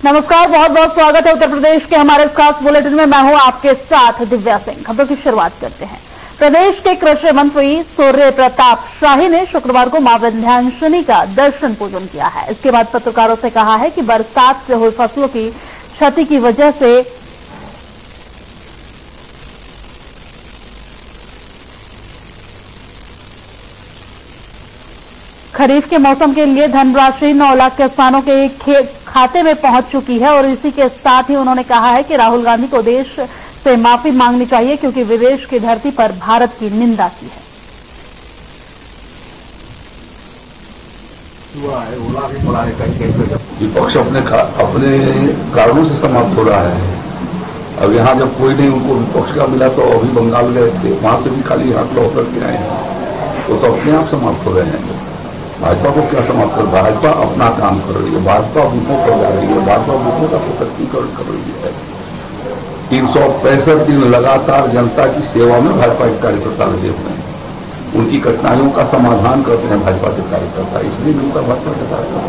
नमस्कार, बहुत बहुत स्वागत है उत्तर प्रदेश के हमारे इस खास बुलेटिन में। मैं हूं आपके साथ दिव्या सिंह। खबरों की शुरुआत करते हैं। प्रदेश के कृषि मंत्री सूर्य प्रताप शाही ने शुक्रवार को मां विंध्याचली का दर्शन पूजन किया है। इसके बाद पत्रकारों से कहा है कि बरसात से हुई फसलों की क्षति की वजह से खरीफ के मौसम के लिए धनराशि 9 लाख किसानों के खाते में पहुंच चुकी है और इसी के साथ ही उन्होंने कहा है कि राहुल गांधी को देश से माफी मांगनी चाहिए क्योंकि विदेश की धरती पर भारत की निंदा की है। विपक्ष अपने कारणों से समाप्त हो रहा है। अब यहाँ जब कोई नहीं उनको विपक्ष का मिला तो अभी बंगाल गए थे, वहां से भी खाली हाथ लौट करके आए हैं, तो अपने आप समाप्त हो रहे हैं। भाजपा को क्या समाप्त कर, भाजपा अपना काम कर रही है, भाजपा बूथों पर जा रही है, भाजपा बूथों का सशक्तिकरण कर रही है। 365 दिन लगातार जनता की सेवा में भाजपा के कार्यकर्ता लगे हुए हैं। उनकी कठिनाइयों का समाधान करते हैं भाजपा के कार्यकर्ता, इसलिए मिलता भाजपा के कार्यकर्ता।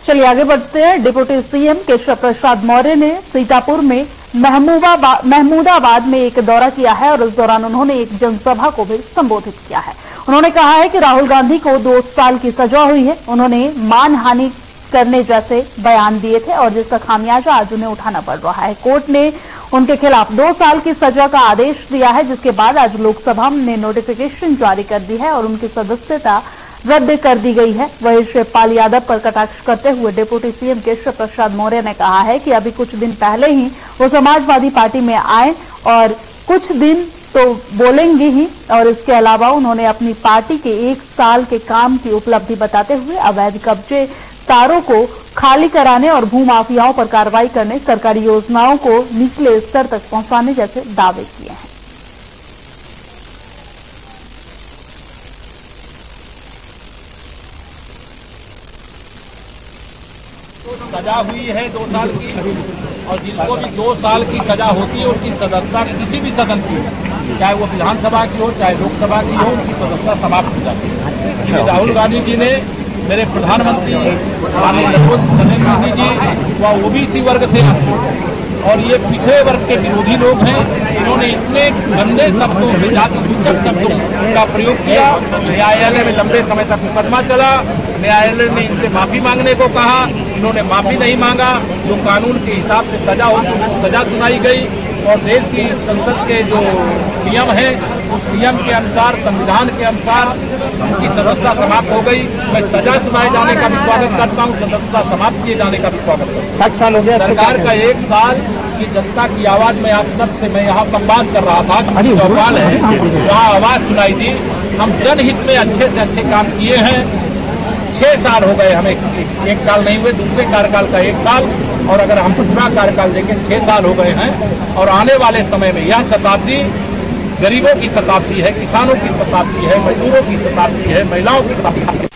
चलिए आगे बढ़ते हैं। डिप्टी सीएम केशव प्रसाद मौर्य ने सीतापुर में महमूदाबाद में एक दौरा किया है और इस दौरान उन्होंने एक जनसभा को भी संबोधित किया है। उन्होंने कहा है कि राहुल गांधी को 2 साल की सजा हुई है। उन्होंने मानहानि करने जैसे बयान दिए थे और जिसका खामियाजा आज उन्हें उठाना पड़ रहा है। कोर्ट ने उनके खिलाफ 2 साल की सजा का आदेश दिया है, जिसके बाद आज लोकसभा ने नोटिफिकेशन जारी कर दी है और उनकी सदस्यता रद्द कर दी गई है। वहीं शिवपाल यादव पर कटाक्ष करते हुए डिप्टी सीएम केशव प्रसाद मौर्य ने कहा है कि अभी कुछ दिन पहले ही वो समाजवादी पार्टी में आए और कुछ दिन तो बोलेंगे ही, और इसके अलावा उन्होंने अपनी पार्टी के 1 साल के काम की उपलब्धि बताते हुए अवैध कब्जे तारों को खाली कराने और भूमाफियाओं पर कार्रवाई करने, सरकारी योजनाओं को निचले स्तर तक पहुंचाने जैसे दावे किए हैं। सजा हुई है 2 साल की, और जिनको भी 2 साल की सजा होती है उनकी सदस्यता किसी भी सदन की हो, चाहे वो विधानसभा की हो चाहे लोकसभा की हो, उनकी सदस्यता समाप्त हो जाती है। राहुल गांधी जी ने, मेरे प्रधानमंत्री माननीय नरेंद्र मोदी जी, वह ओबीसी वर्ग से और ये पिछड़े वर्ग के विरोधी लोग हैं। इन्होंने इतने गंदे शब्दों में, जाति सूचक शब्दों का प्रयोग किया। न्यायालय में लंबे समय तक मुकदमा चला, न्यायालय ने इनसे माफी मांगने को कहा, इन्होंने माफी नहीं मांगा। जो कानून के हिसाब से सजा होती उनको सजा सुनाई गई और देश की संसद के जो नियम है उस नियम के अनुसार, संविधान के अनुसार उनकी सदस्यता समाप्त हो गई। मैं सजा सुनाए जाने का भी स्वागत करता हूँ, सदस्यता समाप्त किए जाने का भी स्वागत करता हूँ। 7 साल हो गया सरकार का 1 साल की जनता की आवाज में आप सबसे मैं यहाँ संवाद कर रहा था, जो सवाल है वहाँ आवाज सुनाई दी। हम जनहित में अच्छे से अच्छे काम किए हैं। 6 साल हो गए हमें, 1 साल नहीं हुए, दूसरे कार्यकाल का 1 साल, और अगर हम पूरा कार्यकाल देखें 6 साल हो गए हैं। और आने वाले समय में यह शताब्दी गरीबों की शताब्दी है, किसानों की शताब्दी है, मजदूरों की शताब्दी है, महिलाओं की शताब्दी है।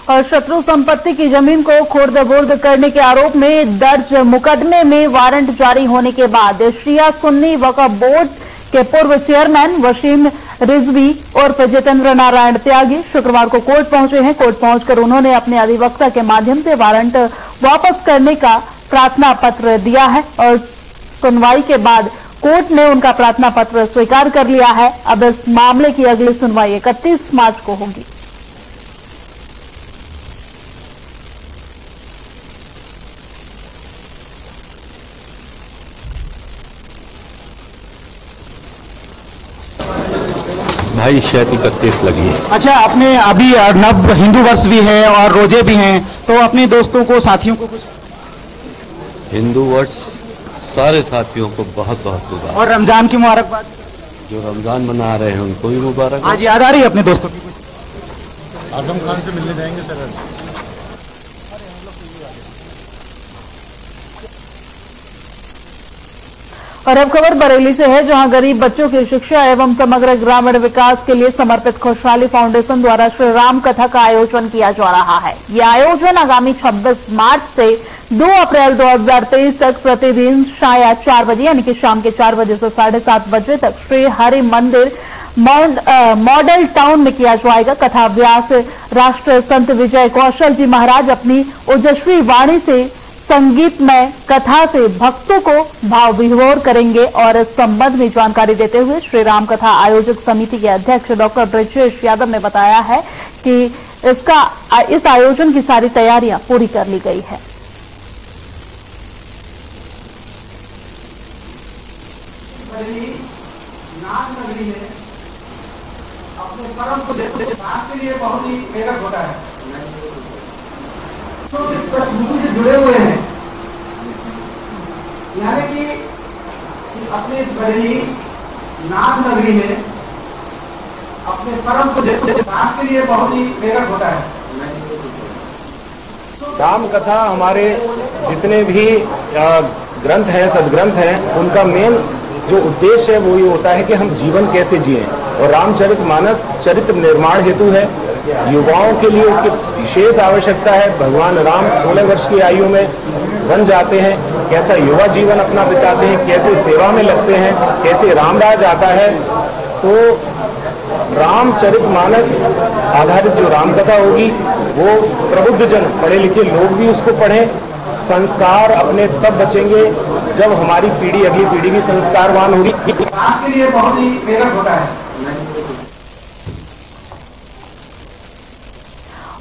और शत्रु संपत्ति की जमीन को खुर्द-बुर्द करने के आरोप में दर्ज मुकदमे में वारंट जारी होने के बाद शिया सुन्नी वक्फ बोर्ड के पूर्व चेयरमैन वसीम रिजवी और जितेंद्र नारायण त्यागी शुक्रवार को कोर्ट पहुंचे हैं। कोर्ट पहुंचकर उन्होंने अपने अधिवक्ता के माध्यम से वारंट वापस करने का प्रार्थना पत्र दिया है और सुनवाई के बाद कोर्ट ने उनका प्रार्थना पत्र स्वीकार कर लिया है। अब इस मामले की अगली सुनवाई 31 मार्च को होगी। भाई शायद 31 लगी है। अच्छा, आपने अभी नव हिंदू वर्ष भी है और रोजे भी हैं, तो अपने दोस्तों को, साथियों को कुछ? हिंदू वर्ष सारे साथियों को बहुत बहुत मुबारक, और रमजान की मुबारकबाद। जो रमजान मना रहे हैं उनको भी मुबारक। आज याद आ रही है अपने दोस्तों की कुछ? आजम खान से मिलने जाएंगे सर। और अब खबर बरेली से है, जहां गरीब बच्चों की शिक्षा एवं समग्र ग्रामीण विकास के लिए समर्पित खुशहाली फाउंडेशन द्वारा श्री राम कथा का आयोजन किया जा रहा है। यह आयोजन आगामी 26 मार्च से 2 अप्रैल 2023 तक प्रतिदिन साया 4 बजे यानी कि शाम के 4 बजे से 7:30 बजे तक श्री हरि मंदिर मॉडल टाउन में किया जाएगा। कथा व्यास राष्ट्र संत विजय कौशल जी महाराज अपनी ओजस्वी वाणी से संगीतमय कथा से भक्तों को भाव विभोर करेंगे। और इस संबंध में जानकारी देते हुए श्री राम कथा आयोजक समिति के अध्यक्ष डॉक्टर ब्रजेश यादव ने बताया है कि इस आयोजन की सारी तैयारियां पूरी कर ली गई है। नागनगरी में अपने कर्म को के लिए बहुत ही मेहनत होता है, तो इस प्रकृति से जुड़े हुए हैं, यानी कि अपने बरेली नागनगरी में अपने कर्म को के लिए बहुत ही मेहनत होता है। राम कथा हमारे जितने भी ग्रंथ हैं, सदग्रंथ हैं, उनका मेन जो उद्देश्य है वो ये होता है कि हम जीवन कैसे जिएं, और रामचरितमानस चरित्र निर्माण हेतु है। युवाओं के लिए इसकी विशेष आवश्यकता है। भगवान राम 16 वर्ष की आयु में वन जाते हैं, कैसा युवा जीवन अपना बिताते हैं, कैसे सेवा में लगते हैं, कैसे रामराज आता है। तो रामचरितमानस आधारित जो रामकथा होगी वो प्रबुद्ध जन, पढ़े लिखे लोग भी उसको पढ़ें। संस्कार अपने तब बचेंगे जब हमारी पीढ़ी, अगली पीढ़ी भी संस्कारवान होगी। आपके लिए बहुत ही मेहनत होता है।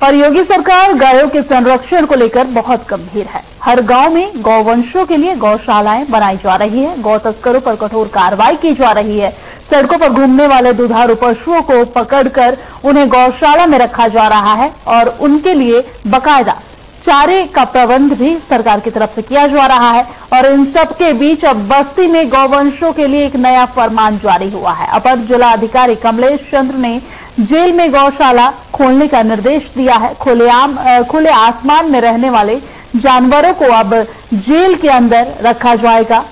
और योगी सरकार गायों के संरक्षण को लेकर बहुत गंभीर है। हर गांव में गौवंशों के लिए गौशालाएं बनाई जा रही है। गौ तस्करों पर कठोर कार्रवाई की जा रही है। सड़कों पर घूमने वाले दुधारू पशुओं को पकड़कर उन्हें गौशाला में रखा जा रहा है और उनके लिए बाकायदा चारे का प्रबंध भी सरकार की तरफ से किया जा रहा है। और इन सब के बीच अब बस्ती में गौवंशों के लिए एक नया फरमान जारी हुआ है। अपर जिला अधिकारी कमलेश चंद्र ने जेल में गौशाला खोलने का निर्देश दिया है। खुले आसमान में रहने वाले जानवरों को अब जेल के अंदर रखा जाएगा।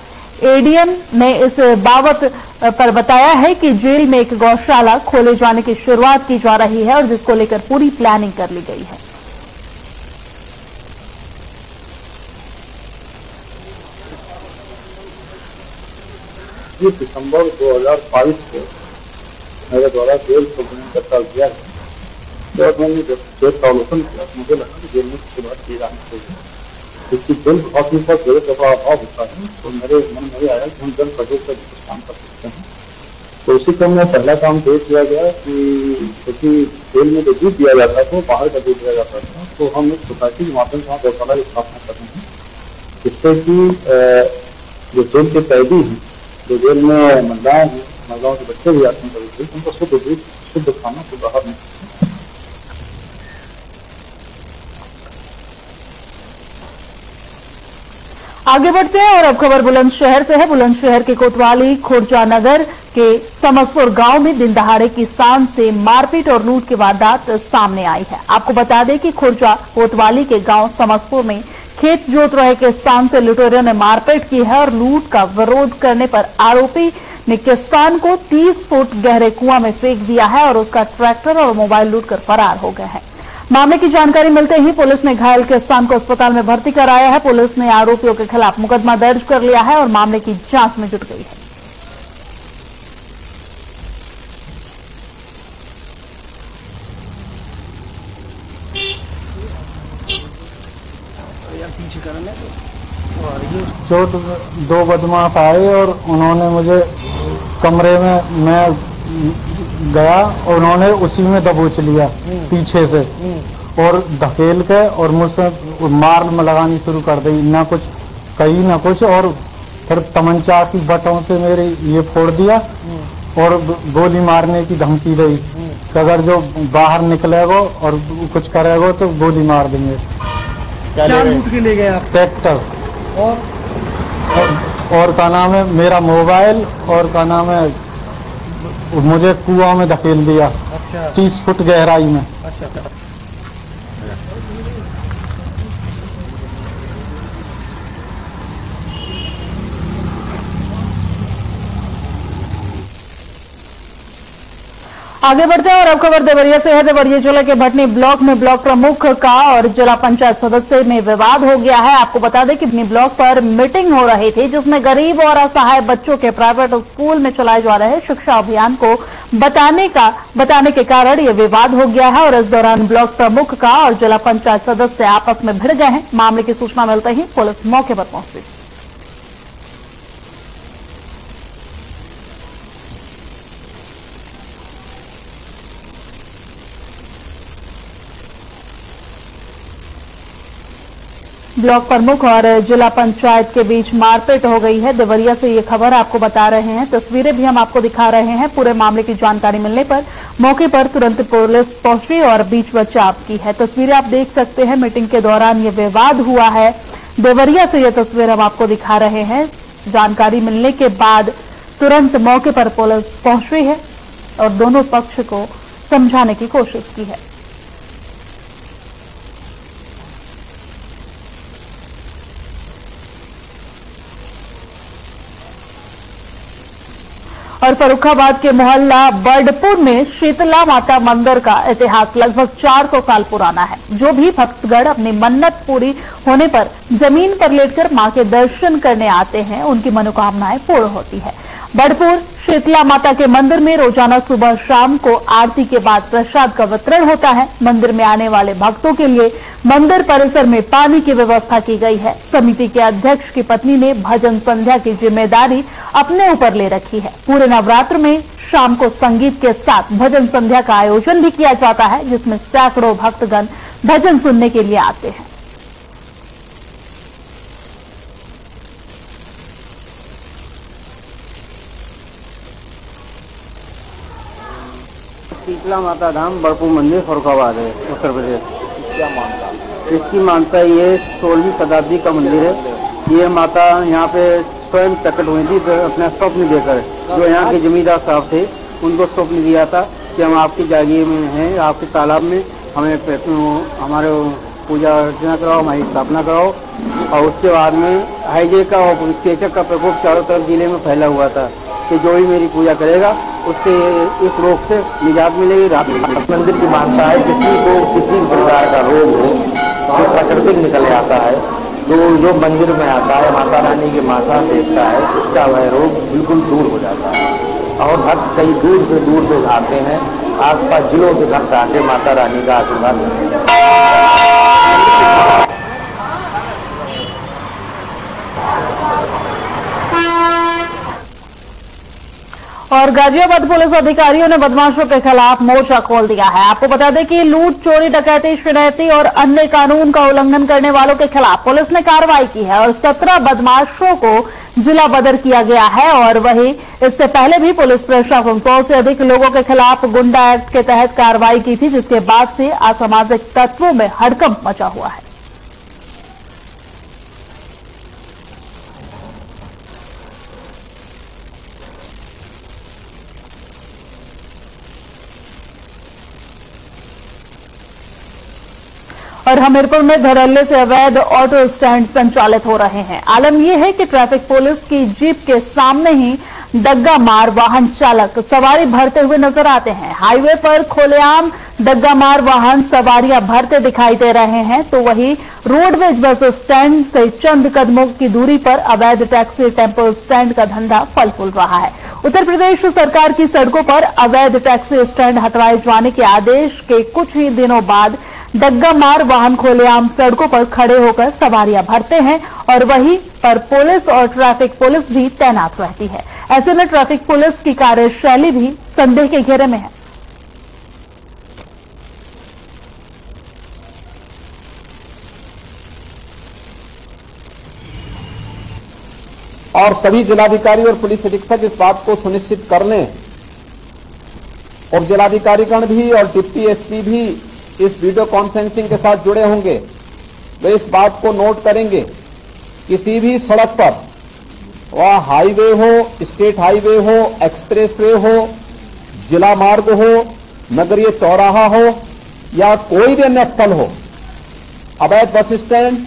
एडीएम ने इस बाबत पर बताया है कि जेल में एक गौशाला खोले जाने की शुरुआत की जा रही है और जिसको लेकर पूरी प्लानिंग कर ली गई है। दिसंबर 2022 को मेरे द्वारा जेल खोलने का प्रस्ताव किया है। उसके बाद मैंने जब जेल का अवलोकन किया, मुझे लगा कि जेल में शुरुआत की जानी चाहिए, क्योंकि जेल बहुत ही पर जेल का अभाव होता है। तो मेरे मन में आया कि हम जन सहयोग का काम कर सकते हैं। तो उसी क्रम में पहला काम दे दिया गया कि क्योंकि जेल में जो दूध दिया जाता था वो बाहर का दूध दिया जाता था, तो हम एक सोसाइटी के माध्यम से वहाँ गौशाला की स्थापना कर रहे हैं, जिससे कि जो जेल के कैदी हैं, जो जेल में महिलाएं हैं, महिलाओं के बच्चे भी आते हैं कभी कभी, उनको शुद्ध दूध, शुद्ध खाना को बाहर नहीं। आगे बढ़ते हैं और अब खबर बुलंदशहर से है। बुलंदशहर के कोतवाली खुर्जा नगर के समसपुर गांव में दिन दहाड़े किसान से मारपीट और लूट की वारदात सामने आई है। आपको बता दें कि खुर्जा कोतवाली के गांव समसपुर में खेत जोत रहे किसान से लुटेरों ने मारपीट की है और लूट का विरोध करने पर आरोपी ने किसान को 30 फुट गहरे कुआं में फेंक दिया है और उसका ट्रैक्टर और मोबाइल लूटकर फरार हो गए हैं। मामले की जानकारी मिलते ही पुलिस ने घायल किसान को अस्पताल में भर्ती कराया है। पुलिस ने आरोपियों के खिलाफ मुकदमा दर्ज कर लिया है और मामले की जांच में जुट गई है। जो 2 बदमाश आए और उन्होंने मुझे कमरे में, मैं गया और उन्होंने उसी में दबोच लिया पीछे से और धकेल के और मुझसे मार लगानी शुरू कर दी। ना कुछ कही ना कुछ, और फिर तमंचा की बटों से मेरे ये फोड़ दिया और गोली मारने की धमकी दी कि अगर जो बाहर निकलेगो और कुछ करेगो तो गोली मार देंगे। क्या लूट के ले गए आप? ट्रैक्टर और का नाम है मेरा मोबाइल, और का नाम है मुझे कुआं में धकेल दिया। अच्छा। 30 फुट गहराई में। अच्छा। आगे बढ़ते हैं और अब खबर देवरिया से है। देवरिया जिले के भटनी ब्लॉक में ब्लॉक प्रमुख का और जिला पंचायत सदस्य में विवाद हो गया है। आपको बता दें कि भटनी ब्लॉक पर मीटिंग हो रही थी, जिसमें गरीब और असहाय बच्चों के प्राइवेट स्कूल में चलाए जा रहे शिक्षा अभियान को बताने के कारण ये विवाद हो गया है और इस दौरान ब्लॉक प्रमुख का और जिला पंचायत सदस्य आपस में भिड़ गए हैं। मामले की सूचना मिलते ही पुलिस मौके पर पहुंची। ब्लॉक प्रमुख और जिला पंचायत के बीच मारपीट हो गई है। देवरिया से ये खबर आपको बता रहे हैं, तस्वीरें भी हम आपको दिखा रहे हैं। पूरे मामले की जानकारी मिलने पर मौके पर तुरंत पुलिस पहुंची और बीच बचाव की है। तस्वीरें आप देख सकते हैं, मीटिंग के दौरान ये विवाद हुआ है। देवरिया से ये तस्वीर हम आपको दिखा रहे हैं। जानकारी मिलने के बाद तुरंत मौके पर पुलिस पहुंची है और दोनों पक्ष को समझाने की कोशिश की है। और फर्रुखाबाद के मोहल्ला बर्डपुर में शीतला माता मंदिर का इतिहास लगभग 400 साल पुराना है। जो भी भक्तगण अपनी मन्नत पूरी होने पर जमीन पर लेटकर मां के दर्शन करने आते हैं, उनकी मनोकामनाएं पूर्ण होती है। बर्डपुर शीतला माता के मंदिर में रोजाना सुबह शाम को आरती के बाद प्रसाद का वितरण होता है। मंदिर में आने वाले भक्तों के लिए मंदिर परिसर में पानी की व्यवस्था की गई है। समिति के अध्यक्ष की पत्नी ने भजन संध्या की जिम्मेदारी अपने ऊपर ले रखी है। पूरे नवरात्र में शाम को संगीत के साथ भजन संध्या का आयोजन भी किया जाता है, जिसमें सैकड़ों भक्तगण भजन सुनने के लिए आते हैं। शीतला माता धाम बड़पुर मंदिर फर्रुखाबाद है, उत्तर प्रदेश। क्या मानता? इसकी मान्यता ये 16वीं शताब्दी का मंदिर है। ये माता यहाँ पे स्वयं प्रकट हुई थी अपना स्वप्न देकर। जो यहाँ के जमींदार साहब थे, उनको स्वप्न दिया था कि हम आपकी जागीर में हैं, आपके तालाब में हमें हमारे पूजा अर्चना कराओ, हमारी स्थापना कराओ। और उसके बाद में हाइजे का और चेचक का प्रकोप चारों तरफ जिले में फैला हुआ था कि जो भी मेरी पूजा करेगा उससे इस रोग से निजात मिलेगी। मंदिर की मान्यता है किसी को किसी प्रकार का रोग हो जो प्राकृतिक निकल आता है, तो जो मंदिर में आता है माता रानी के माथा देखता है, उसका वह रोग बिल्कुल दूर हो जाता है। और भक्त कई दूर से आते हैं, आसपास जिलों से भक्त आके माता रानी का आशीर्वाद लेते हैं। और गाजियाबाद पुलिस अधिकारियों ने बदमाशों के खिलाफ मोर्चा खोल दिया है। आपको बता दें कि लूट, चोरी, डकैती, शरारती और अन्य कानून का उल्लंघन करने वालों के खिलाफ पुलिस ने कार्रवाई की है और 17 बदमाशों को जिला बदर किया गया है। और वहीं इससे पहले भी पुलिस प्रशासन 100 से अधिक लोगों के खिलाफ गुंडा एक्ट के तहत कार्रवाई की थी, जिसके बाद से असामाजिक तत्वों में हड़कंप मचा हुआ है। और हमीरपुर में धड़ल्ले से अवैध ऑटो स्टैंड संचालित हो रहे हैं। आलम यह है कि ट्रैफिक पुलिस की जीप के सामने ही डग्गा मार वाहन चालक सवारी भरते हुए नजर आते हैं। हाईवे पर खुलेआम डग्गा मार वाहन सवारियां भरते दिखाई दे रहे हैं, तो वहीं रोडवेज बस स्टैंड से चंद कदमों की दूरी पर अवैध टैक्सी टेम्पो स्टैंड का धंधा फल फूल रहा है। उत्तर प्रदेश सरकार की सड़कों पर अवैध टैक्सी स्टैंड हटवाए जाने के आदेश के कुछ ही दिनों बाद डग्गा मार वाहन खुलेआम सड़कों पर खड़े होकर सवारियां भरते हैं और वहीं पर पुलिस और ट्रैफिक पुलिस भी तैनात रहती है। ऐसे में ट्रैफिक पुलिस की कार्यशैली भी संदेह के घेरे में है। और सभी जिलाधिकारी और पुलिस अधीक्षक इस बात को सुनिश्चित कर लें और जिलाधिकारीगण भी और डिप्टी एसपी भी इस वीडियो कॉन्फ्रेंसिंग के साथ जुड़े होंगे, वे इस बात को नोट करेंगे किसी भी सड़क पर, वह हाईवे हो, स्टेट हाईवे हो, एक्सप्रेसवे हो, जिला मार्ग हो, नगरीय चौराहा हो या कोई भी अन्य स्थल हो, अवैध bus stand,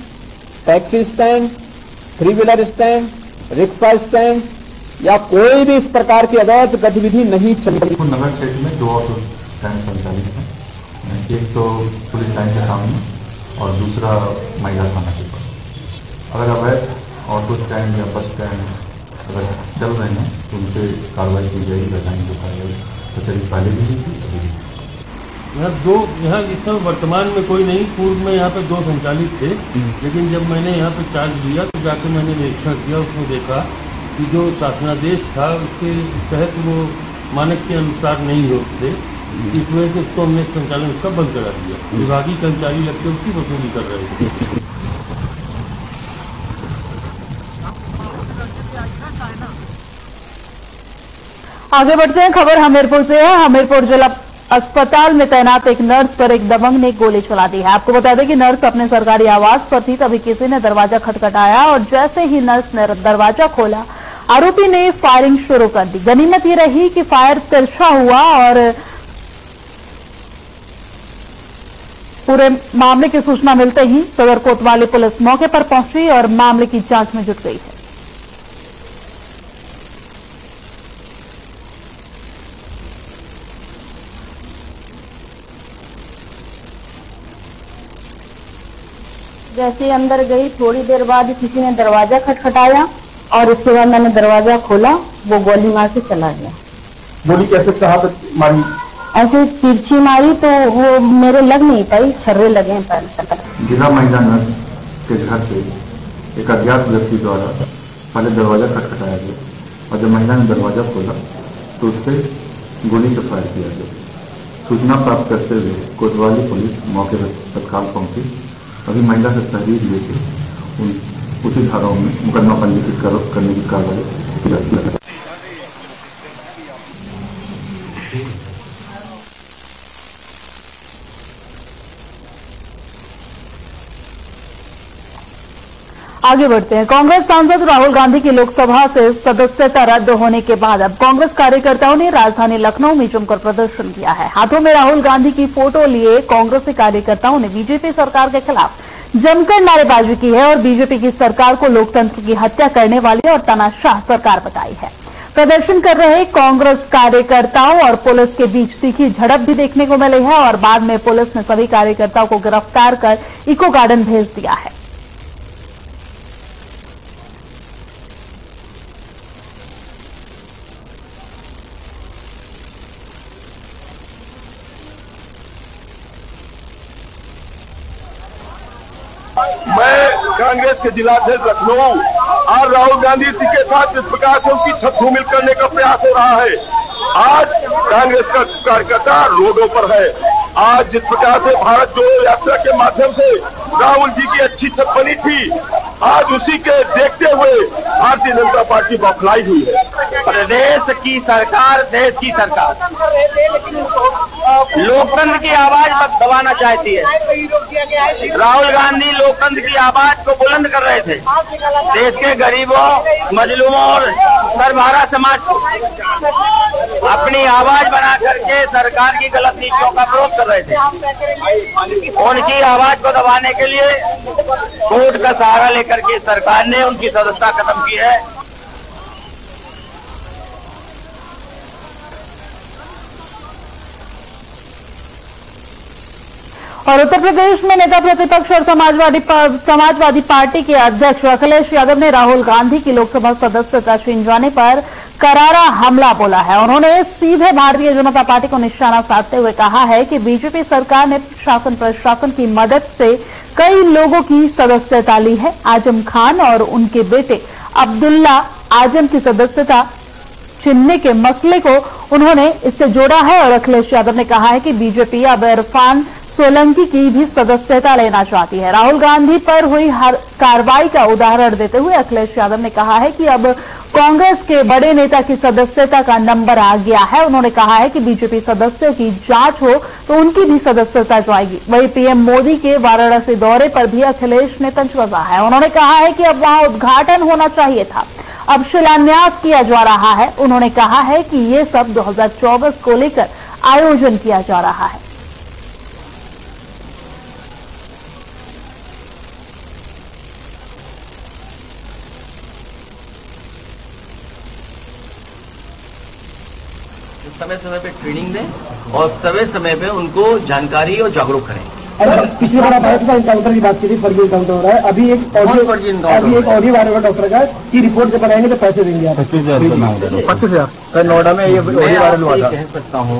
taxi stand, three wheeler stand, rickshaw stand या कोई भी इस प्रकार की अवैध गतिविधि नहीं चली। नगर क्षेत्र में 2 ऑटो स्टैंड संचालित हैं, एक तो पुलिस लाइन के सामने और दूसरा महिला थाना के पास। अगर अवैध ऑटो स्टैंड या बस स्टैंड अगर चल रहे हैं तो उन पर कार्रवाई की जाएगी, वैधानिक जो कार्रवाई तो चलिए पहले भी थी अभी भी। यहाँ इस समय वर्तमान में कोई नहीं, पूर्व में यहाँ पे 2 संचालित थे, लेकिन जब मैंने यहाँ पे चार्ज लिया तो जाके मैंने निरीक्षण किया, उसमें देखा कि जो शासनादेश था उसके तहत वो मानक के अनुसार नहीं होते, इस वजह से उसको हमने संचालन उसका बंद करा दिया। विभागीय कर्मचारी लगते उसकी वसूली कर रहे थे। आगे बढ़ते हैं, खबर हमीरपुर से है। हमीरपुर जिला अस्पताल में तैनात एक नर्स पर एक दबंग ने गोली चला दी है। आपको बता दें कि नर्स अपने सरकारी आवास पर थी, तभी किसी ने दरवाजा खटखटाया और जैसे ही नर्स ने दरवाजा खोला, आरोपी ने फायरिंग शुरू कर दी। गनीमत ये रही कि फायर तिरछा हुआ और पूरे मामले की सूचना मिलते ही सदर कोतवाली पुलिस मौके पर पहुंची और मामले की जांच में जुट गई है। जैसे अंदर गई, थोड़ी देर बाद किसी ने दरवाजा खटखटाया और उसके बाद मैंने दरवाजा खोला, वो गोली मार के चला गया। गोली कैसे, कहाँ पे मारी? ऐसे तिरछी मारी तो वो मेरे लग नहीं पाई, छर्रे लगे हैं पैर। जिला महिला नर्स के घर से एक अज्ञात व्यक्ति द्वारा पहले दरवाजा खटखटाया गया और जब महिला ने दरवाजा खोला तो उस पर गोली से फायर किया गया। सूचना प्राप्त करते हुए कोतवाली पुलिस मौके पर तत्काल पहुंची। अभी महिला से तहरीर लेकर उसी धाराओं में मुकदमा पंजीकृत करने की कार्रवाई की जाती है। आगे बढ़ते हैं। कांग्रेस सांसद राहुल गांधी की लोकसभा से सदस्यता रद्द होने के बाद अब कांग्रेस कार्यकर्ताओं ने राजधानी लखनऊ में जमकर प्रदर्शन किया है। हाथों में राहुल गांधी की फोटो लिए कांग्रेसी कार्यकर्ताओं ने बीजेपी सरकार के खिलाफ जमकर नारेबाजी की है और बीजेपी की सरकार को लोकतंत्र की हत्या करने वाली और तानाशाह सरकार बताई है। प्रदर्शन कर रहे कांग्रेस कार्यकर्ताओं और पुलिस के बीच तीखी झड़प भी देखने को मिली है और बाद में पुलिस ने सभी कार्यकर्ताओं को गिरफ्तार कर इको गार्डन भेज दिया है। मैं कांग्रेस के जिलाध्यक्ष लखनऊ और राहुल गांधी जी के साथ जिस प्रकार से उनकी छत धूमिल करने का प्रयास हो रहा है, आज कांग्रेस का कार्यकर्ता रोडों पर है। आज जिस प्रकार से भारत जोड़ो यात्रा के माध्यम से राहुल जी की अच्छी छत बनी थी, आज उसी के देखते हुए भारतीय जनता पार्टी बौखलाई हुई है। प्रदेश की सरकार, देश की सरकार लोकतंत्र की आवाज दबाना चाहती है। राहुल गांधी लोकतंत्र की आवाज को बुलंद कर रहे थे, देश के गरीबों, मजलूमों और सरबराह समाज को अपनी आवाज बना करके सरकार की गलत नीतियों का विरोध कर रहे थे। उनकी आवाज को दबाने के लिए कोर्ट का सहारा लेकर के सरकार ने उनकी सदस्यता खत्म की है। और उत्तर प्रदेश में नेता प्रतिपक्ष और समाजवादी पार्टी के अध्यक्ष अखिलेश यादव ने राहुल गांधी की लोकसभा सदस्यता छीन जाने पर करारा हमला बोला है। उन्होंने सीधे भारतीय जनता पार्टी को निशाना साधते हुए कहा है कि बीजेपी सरकार ने शासन प्रशासन की मदद से कई लोगों की सदस्यता ली है। आजम खान और उनके बेटे अब्दुल्ला आजम की सदस्यता छीनने के मसले को उन्होंने इससे जोड़ा है और अखिलेश यादव ने कहा है कि बीजेपी अब इरफान सोलंकी की भी सदस्यता लेना चाहती है। राहुल गांधी पर हुई हर कार्रवाई का उदाहरण देते हुए अखिलेश यादव ने कहा है कि अब कांग्रेस के बड़े नेता की सदस्यता का नंबर आ गया है। उन्होंने कहा है कि बीजेपी सदस्यों की जांच हो तो उनकी भी सदस्यता जाएगी। वहीं पीएम मोदी के वाराणसी दौरे पर भी अखिलेश ने तंज कसा है। उन्होंने कहा है कि अब वहां उद्घाटन होना चाहिए था, अब शिलान्यास किया जा रहा है। उन्होंने कहा है कि ये सब 2024 को लेकर आयोजन किया जा रहा है। समय समय पे ट्रेनिंग दें और समय समय पे उनको जानकारी और जागरूक करें। पिछली बार आप आए थे एनकाउंटर की बात की थी, फर्जी एनकाउंटर हो रहा है। अभी एक ऑडियो वायरल हुआ डॉक्टर का कि रिपोर्ट जब बनाएंगे तो पैसे देंगे आप 25,000। कल नोएडा में ये ऑडियो वायरल हुआ था। कह सकता हूँ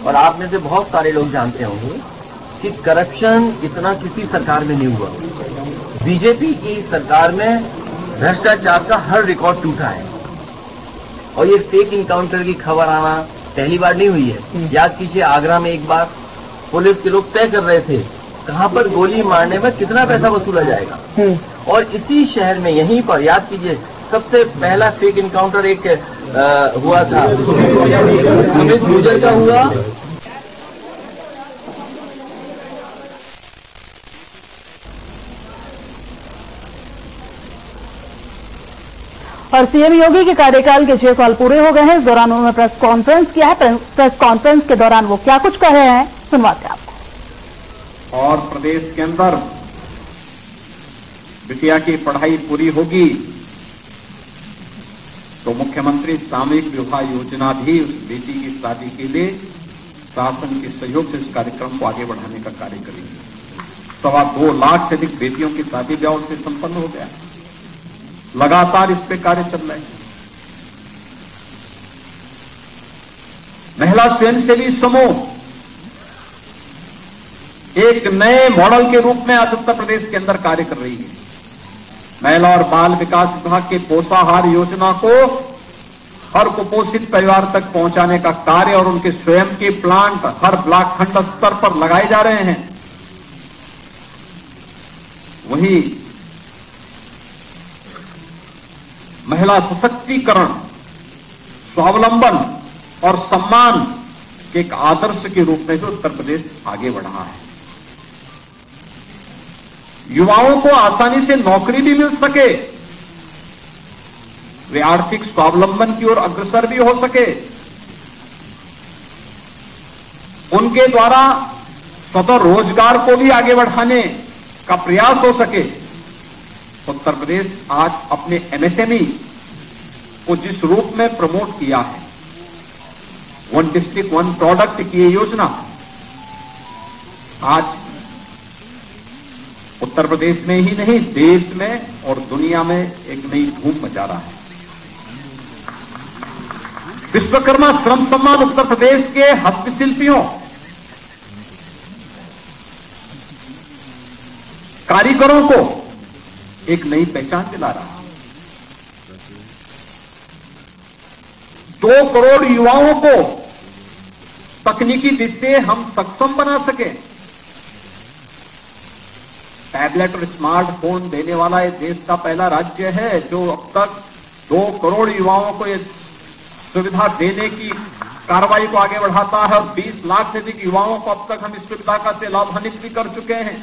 और आप में से बहुत सारे लोग जानते होंगे कि करप्शन इतना किसी सरकार में नहीं हुआ। बीजेपी की सरकार में भ्रष्टाचार का हर रिकॉर्ड टूटा है और ये फेक इनकाउंटर की खबर आना पहली बार नहीं हुई है। याद कीजिए, आगरा में एक बार पुलिस के लोग तय कर रहे थे कहां पर गोली मारने में कितना पैसा वसूला जाएगा, और इसी शहर में यहीं पर याद कीजिए सबसे पहला फेक इनकाउंटर एक हुआ था, सुमित गुर्जर का हुआ। और सीएम योगी के कार्यकाल के 6 साल पूरे हो गए हैं। इस दौरान उन्होंने प्रेस कॉन्फ्रेंस किया है। प्रेस कॉन्फ्रेंस के दौरान वो क्या कुछ कह रहे हैं, सुनवाते हैं आपको। और प्रदेश के अंदर बिटिया की पढ़ाई पूरी होगी तो मुख्यमंत्री सामूहिक विवाह योजना भी उस बेटी की शादी के लिए शासन के सहयोग से इस कार्यक्रम को आगे बढ़ाने का कार्य करेंगे। 2.25 लाख से अधिक बेटियों की शादी ब्याह से संपन्न हो गया। लगातार इस पे कार्य चल रहे हैं। महिला स्वयंसेवी समूह एक नए मॉडल के रूप में आज उत्तर प्रदेश के अंदर कार्य कर रही है। महिला और बाल विकास विभाग के पोषाहार योजना को हर कुपोषित परिवार तक पहुंचाने का कार्य और उनके स्वयं के प्लांट हर ब्लॉक खंड स्तर पर लगाए जा रहे हैं। वहीं महिला सशक्तिकरण, स्वावलंबन और सम्मान के एक आदर्श के रूप में भी उत्तर प्रदेश आगे बढ़ा है। युवाओं को आसानी से नौकरी भी मिल सके, वे आर्थिक स्वावलंबन की ओर अग्रसर भी हो सके, उनके द्वारा स्वतः रोजगार को भी आगे बढ़ाने का प्रयास हो सके। उत्तर प्रदेश आज अपने एमएसएमई को जिस रूप में प्रमोट किया है, 1 डिस्ट्रिक्ट 1 प्रोडक्ट की ये योजना आज उत्तर प्रदेश में ही नहीं देश में और दुनिया में एक नई धूम मचा रहा है। विश्वकर्मा श्रम सम्मान उत्तर प्रदेश के हस्तशिल्पियों, कारीगरों को एक नई पहचान दिला रहा है। 2 करोड़ युवाओं को तकनीकी दृष्टि से हम सक्षम बना सके। टैबलेट और स्मार्टफोन देने वाला ये देश का पहला राज्य है जो अब तक 2 करोड़ युवाओं को ये सुविधा देने की कार्रवाई को आगे बढ़ाता है और 20 लाख से अधिक युवाओं को अब तक हम इस सुविधा का से लाभान्वित भी कर चुके हैं।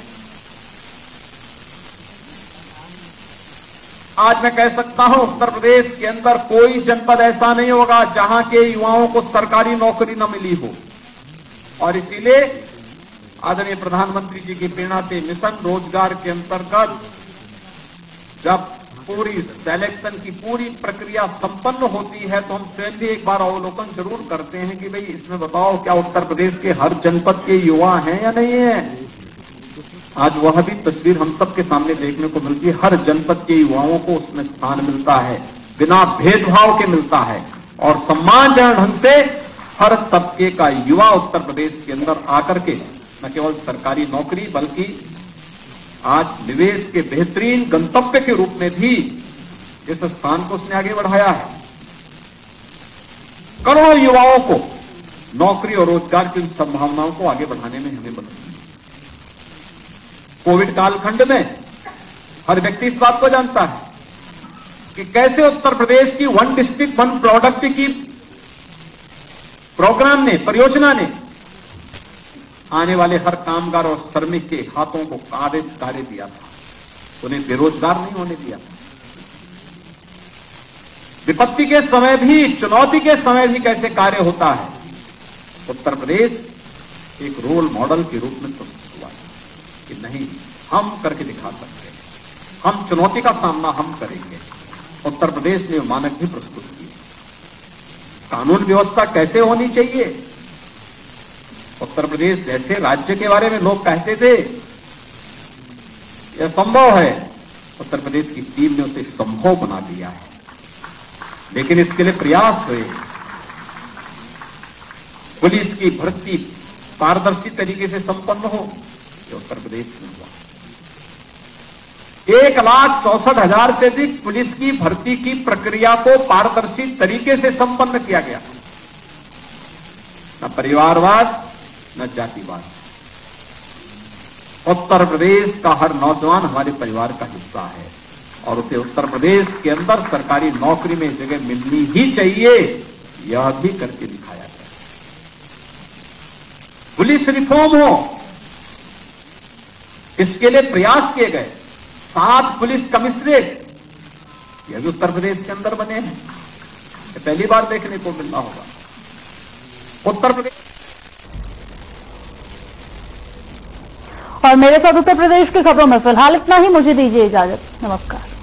आज मैं कह सकता हूं उत्तर प्रदेश के अंदर कोई जनपद ऐसा नहीं होगा जहां के युवाओं को सरकारी नौकरी न मिली हो, और इसीलिए आदरणीय प्रधानमंत्री जी की प्रेरणा से मिशन रोजगार के अंतर्गत जब पूरी सिलेक्शन की पूरी प्रक्रिया संपन्न होती है तो हम स्वयं भी एक बार अवलोकन जरूर करते हैं कि भाई इसमें बताओ क्या उत्तर प्रदेश के हर जनपद के युवा हैं या नहीं है। आज वह भी तस्वीर हम सबके सामने देखने को मिलती है। हर जनपद के युवाओं को उसमें स्थान मिलता है, बिना भेदभाव के मिलता है, और सम्मानजनक ढंग से हर तबके का युवा उत्तर प्रदेश के अंदर आकर के न केवल सरकारी नौकरी बल्कि आज निवेश के बेहतरीन गंतव्य के रूप में भी इस स्थान को उसने आगे बढ़ाया है। करोड़ों युवाओं को नौकरी और रोजगार की संभावनाओं को आगे बढ़ाने में हमें मदद मिली। कोविड कालखंड में हर व्यक्ति इस बात को जानता है कि कैसे उत्तर प्रदेश की 1 डिस्ट्रिक्ट 1 प्रोडक्ट की प्रोग्राम ने, परियोजना ने आने वाले हर कामगार और श्रमिक के हाथों को कार्य दिया था, उन्हें बेरोजगार नहीं होने दिया था। विपत्ति के समय भी, चुनौती के समय भी कैसे कार्य होता है, उत्तर प्रदेश एक रोल मॉडल के रूप में प्रस्तुत हुआ है कि नहीं, हम करके दिखा सकते हैं, हम चुनौती का सामना हम करेंगे। उत्तर प्रदेश ने मानक भी प्रस्तुत किए। कानून व्यवस्था कैसे होनी चाहिए। उत्तर प्रदेश जैसे राज्य के बारे में लोग कहते थे यह संभव है, उत्तर प्रदेश की टीम ने उसे संभव बना दिया है। लेकिन इसके लिए प्रयास हुए। पुलिस की भर्ती पारदर्शी तरीके से संपन्न हो, ये उत्तर प्रदेश में हुआ। 1,64,000 से अधिक पुलिस की भर्ती की प्रक्रिया को पारदर्शी तरीके से संपन्न किया गया। न परिवारवाद न जातिवाद। उत्तर प्रदेश का हर नौजवान हमारे परिवार का हिस्सा है और उसे उत्तर प्रदेश के अंदर सरकारी नौकरी में जगह मिलनी ही चाहिए, यह भी करके दिखाया गया। पुलिस रिफॉर्म हो, इसके लिए प्रयास किए गए। 7 पुलिस कमिश्नरेट यह भी उत्तर प्रदेश के अंदर बने हैं, ये पहली बार देखने को मिलना होगा। उत्तर प्रदेश और मेरे साथ उत्तर प्रदेश की खबरों में फिलहाल इतना ही। मुझे दीजिए इजाजत। नमस्कार।